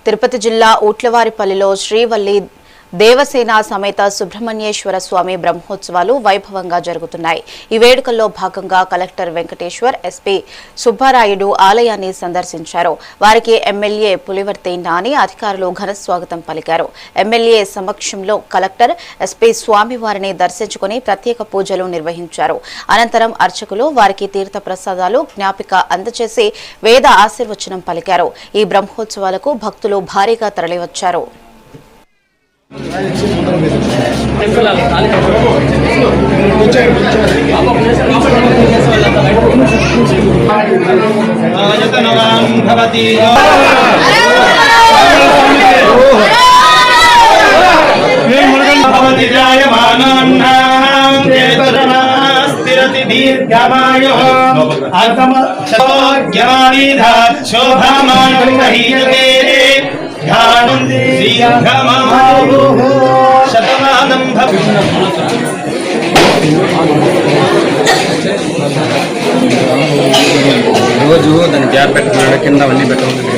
తిరుపతి జిల్లా ఊట్లవారిపల్లిలో శ్రీవల్లి దేవసేన సమేత సుబ్రహ్మణ్యేశ్వర స్వామి బ్రహ్మోత్సవాలు వైభవంగా జరుగుతున్నాయి. ఈ వేడుకల్లో భాగంగా కలెక్టర్ వెంకటేశ్వర్, ఎస్పీ సుబ్బారాయుడు ఆలయాన్ని సందర్శించారు. వారికి ఎమ్మెల్యే పులివర్తి నాని అధికారులు ఘన స్వాగతం పలికారు. ఎమ్మెల్యే సమక్షంలో కలెక్టర్, ఎస్పీ స్వామివారిని దర్శించుకుని ప్రత్యేక పూజలు నిర్వహించారు. అనంతరం అర్చకులు వారికి తీర్థ ప్రసాదాలు, జ్ఞాపిక అందజేసి వేద ఆశీర్వచనం పలికారు. ఈ బ్రహ్మోత్సవాలకు భక్తులు భారీగా తరలివచ్చారు. రోజు దాన్ని గ్యాప్ పెట్టుకున్నాడు, కింద అవన్నీ పెట్టుకుంటుంది.